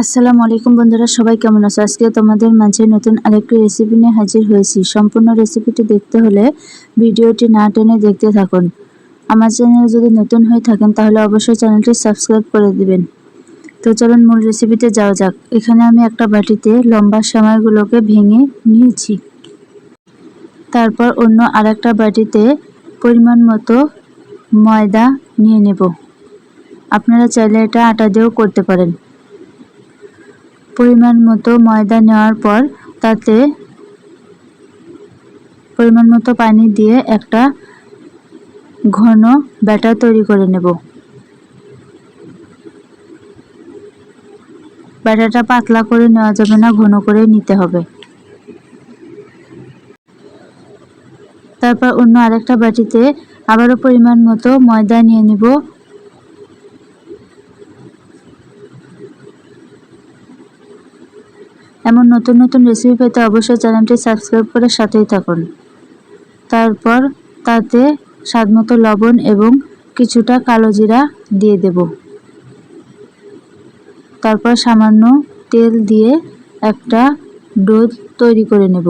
আসসালামু আলাইকুম বন্ধুরা, সবাই কেমন আছো? আজকে তোমাদের মাঝে নতুন আরেকটি রেসিপি নিয়ে হাজির হয়েছি। সম্পূর্ণ রেসিপিটি দেখতে হলে ভিডিওটি না টেনে দেখতে থাকুন। আমার চ্যানেলে যদি নতুন হয়ে থাকেন তাহলে অবশ্যই চ্যানেলটি সাবস্ক্রাইব করে দিবেন। তো চলুন মূল রেসিপিতে যাওয়া যাক। এখানে আমি একটা বাটিতে লম্বা সেমাইগুলোকে ভেঙে নিয়েছি। তারপর অন্য আরেকটা বাটিতে পরিমাণ মতো ময়দা নিয়ে নেব। আপনারা চাইলে এটা আটা দিয়েও করতে পারেন। পরিমাণ মতো ময়দা নেওয়ার পর তাতে পরিমাণ মতো পানি দিয়ে একটা ঘন ব্যাটার তৈরি করে নেব। ব্যাটারটা পাতলা করে নেওয়া যাবে না, ঘন করে নিতে হবে। তারপর অন্য আরেকটা বাটিতে আবারও পরিমাণ মতো ময়দা নিয়ে নেব। এমন নতুন নতুন রেসিপি পেতে অবশ্যই চ্যানেলটি সাবস্ক্রাইব করে সাথেই থাকুন। তারপর তাতে স্বাদমতো লবণ এবং কিছুটা কালো জিরা দিয়ে দেব। তারপর সামান্য তেল দিয়ে একটা ডো তৈরি করে নেব।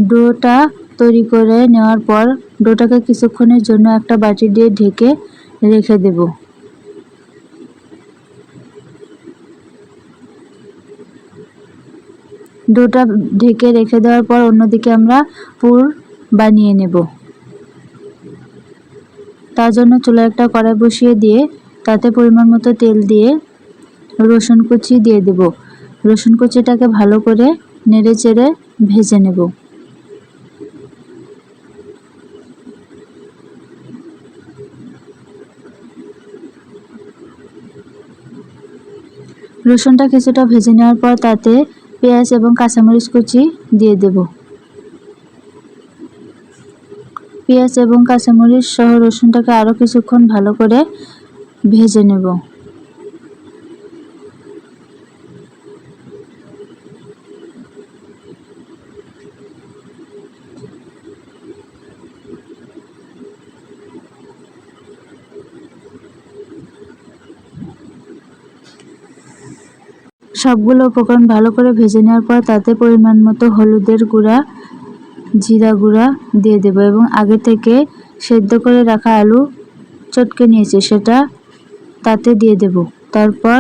ডোটা তৈরি করে নেওয়ার পর ডোটাকে কিছুক্ষণের জন্য একটা বাটি দিয়ে ঢেকে রেখে দেব। ডোটা ঢেকে রেখে দেওয়ার পর অন্যদিকে আমরা পুর বানিয়ে নেব। তার জন্য চুলায় একটা কড়াই বসিয়ে দিয়ে তাতে পরিমাণ মতো তেল দিয়ে রসুন কুচি দিয়ে দেব। রসুন কুচিটাকে ভালো করে নেড়ে চেড়ে ভেজে নেব। রসুনটা কিছুটা ভেজে নেওয়ার পর তাতে পেঁয়াজ এবং কাঁচামরিচ কুচি দিয়ে দেব। পেঁয়াজ এবং কাঁচামরিচ সহ রসুনটাকে আরও কিছুক্ষণ ভালো করে ভেজে নেব। সবগুলো উপকরণ ভালো করে ভেজে নেওয়ার পর তাতে পরিমাণ মতো হলুদের গুঁড়া, জিরা গুঁড়া দিয়ে দেব এবং আগে থেকে সেদ্ধ করে রাখা আলু চটকে নিয়েছি সেটা তাতে দিয়ে দেব। তারপর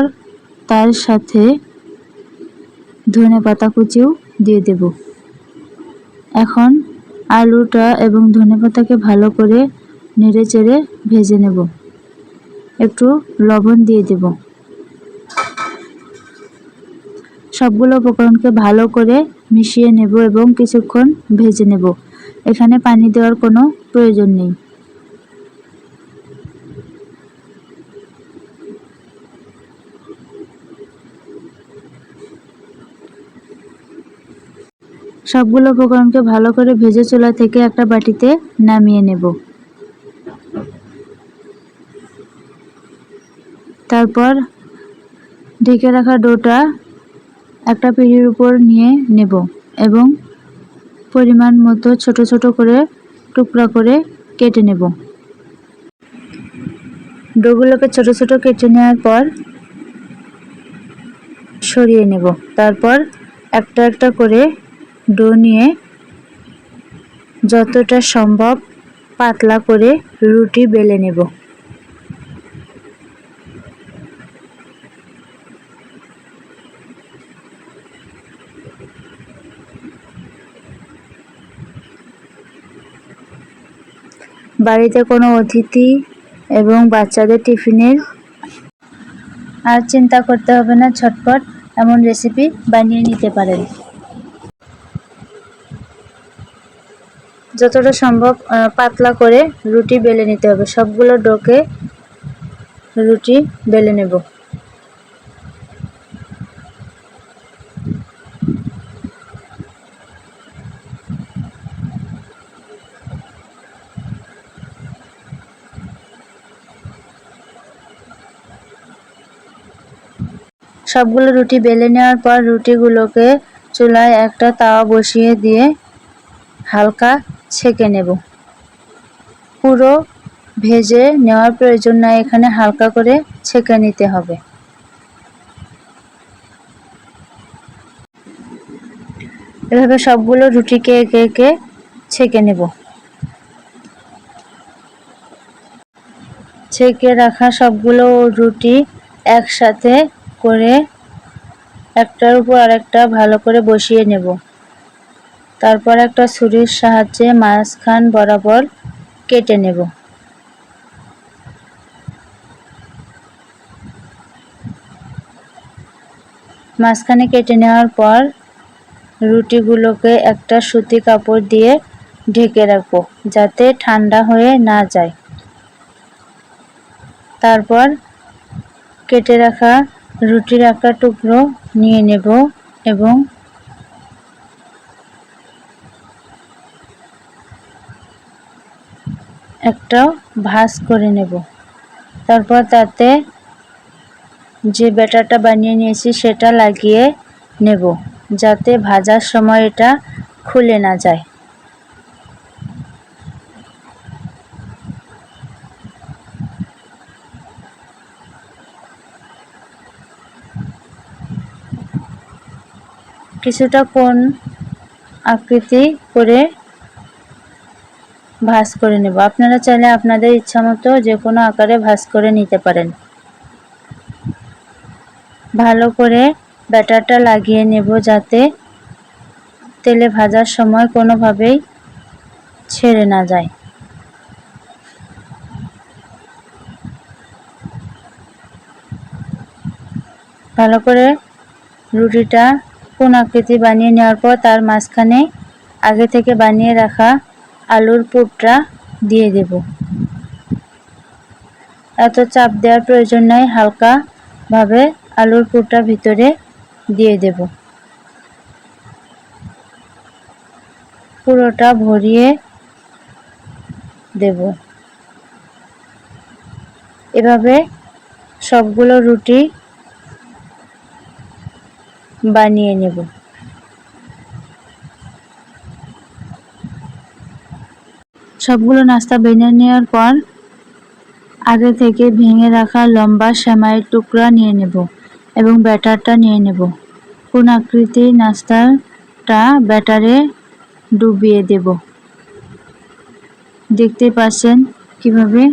তার সাথে ধনেপাতা কুচিও দিয়ে দেব। এখন আলুটা এবং ধনেপাতাকে ভালো করে নেড়ে চেড়ে ভেজে নেব। একটু লবণ দিয়ে দেব। সবগুলো উপকরণকে ভালো করে মিশিয়ে নেব এবং কিছুক্ষণ ভেজে নেব। এখানে পানি দেওয়ার কোনো প্রয়োজন নেই। সবগুলো উপকরণকে ভালো করে ভেজে চুলা থেকে একটা বাটিতে নামিয়ে নেব। তারপর ঢেকে রাখা ডোটা একটা পিঁড়ির উপর নিয়ে নেব এবং পরিমাণ মতো ছোট ছোট করে টুকরা করে কেটে নেব। ডোগুলোকে ছোট ছোট কেটে নেওয়ার পর সরিয়ে নেব। তারপর একটা একটা করে ডো নিয়ে যতটা সম্ভব পাতলা করে রুটি বেলে নেব। বাড়িতে কোনো অতিথি এবং বাচ্চাদের টিফিনের আর চিন্তা করতে হবে না, ঝটপট এমন রেসিপি বানিয়ে নিতে পারেন। যতটা সম্ভব পাতলা করে রুটি বেলে নিতে হবে। সবগুলো ডোকে রুটি বেলে নেব। সবগুলো রুটি বেলে নেওয়ার পর রুটিগুলোকে চুলায় একটা তাওয়া বসিয়ে দিয়ে হালকা ছেঁকে নেব। পুরো ভেজে নেওয়ার প্রয়োজন নাই, এখানে হালকা করে ছেঁকে নিতে হবে। এভাবে সবগুলো রুটিকে একে একে ছেঁকে নেব। ছেঁকে রাখা সবগুলো রুটি একসাথে করে একটার উপর আরেকটা ভালো করে বসিয়ে নেব। তারপর একটা ছুরির সাহায্যে মাঝখান বরাবর কেটে নেব। মাঝখানে কেটে নেওয়ার পর রুটিগুলোকে একটা সুতি কাপড় দিয়ে ঢেকে রাখবো যাতে ঠান্ডা হয়ে না যায়। তারপর কেটে রাখা রুটির একটা টুকরো নিয়ে নেব এবং একটা ভাঁজ করে নেব। তারপর তাতে যে ব্যাটারটা বানিয়ে নিয়েছি সেটা লাগিয়ে নেব যাতে ভাজার সময় এটা খুলে না যায়। কিছুটা কোণ আকৃতি করে ভাঁজ করে নেব। আপনারা চাইলে আপনাদের ইচ্ছামতো যে কোনো আকারে ভাঁজ করে নিতে পারেন। ভালো করে ব্যাটারটা লাগিয়ে নেব যাতে তেলে ভাজার সময় কোনোভাবেই ছেড়ে না যায়। ভালো করে রুটিটা কোণ আকৃতি বানিয়ে নেওয়ার পর তার মাঝখানে আগে থেকে বানিয়ে রাখা আলুর পুরটা দিয়ে দেব। এত চাপ দেওয়ার প্রয়োজন নাই, হালকাভাবে আলুর পুরটা ভিতরে দিয়ে দেব। পুরোটা ভরিয়ে দেব। এভাবে সবগুলো রুটি বানিয়ে নেব। সবগুলো নাস্তা বানিয়ে নেওয়ার পর আগে থেকে ভেঙে রাখা লম্বা সেমাইয়ের টুকরা নিয়ে নেব এবং ব্যাটারটা নিয়ে নেব। কোণ আকৃতির নাস্তাটা ব্যাটারে ডুবিয়ে দেব। দেখতে পাচ্ছেন কিভাবে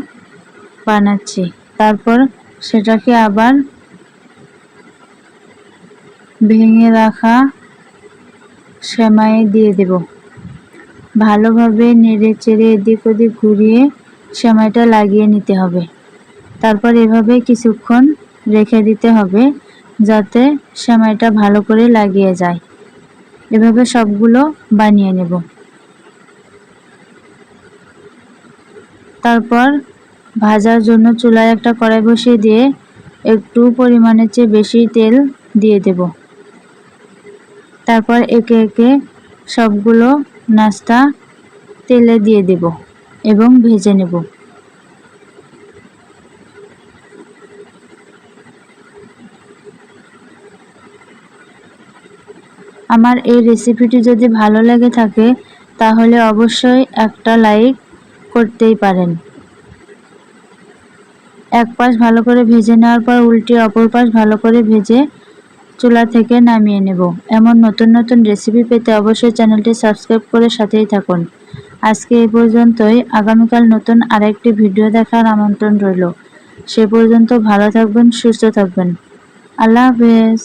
বানাচ্ছি। তারপর সেটাকে আবার ভেঙে রাখা সেমাইয়ে দিয়ে দেব। ভালোভাবে নেড়ে চেড়ে এদিক ওদিক ঘুরিয়ে সেমাইটা লাগিয়ে নিতে হবে। তারপর এভাবে কিছুক্ষণ রেখে দিতে হবে যাতে সেমাইটা ভালো করে লাগিয়ে যায়। এভাবে সবগুলো বানিয়ে নেব। তারপর ভাজার জন্য চুলায় একটা কড়াই বসিয়ে দিয়ে একটু পরিমাণের চেয়ে বেশি তেল দিয়ে দেব। তারপর একে একে সবগুলো নাস্তা তেলে দিয়ে দেব এবং ভেজে নেব। আমার এই রেসিপিটি যদি ভালো লেগে থাকে তাহলে অবশ্যই একটা লাইক করতেই পারেন। এক পাশ ভালো করে ভেজে নেওয়ার পর উল্টিয়ে অপর পাশ ভালো করে ভেজে চুলা থেকে নামিয়ে নেব। এমন নতুন নতুন রেসিপি পেতে অবশ্যই চ্যানেলটি সাবস্ক্রাইব করে সাথেই থাকুন। আজকে এই পর্যন্তই। আগামীকাল নতুন আরেকটি ভিডিও দেখার আমন্ত্রণ রইল। সে পর্যন্ত ভালো থাকবেন, সুস্থ থাকবেন। আল্লাহ হাফেজ।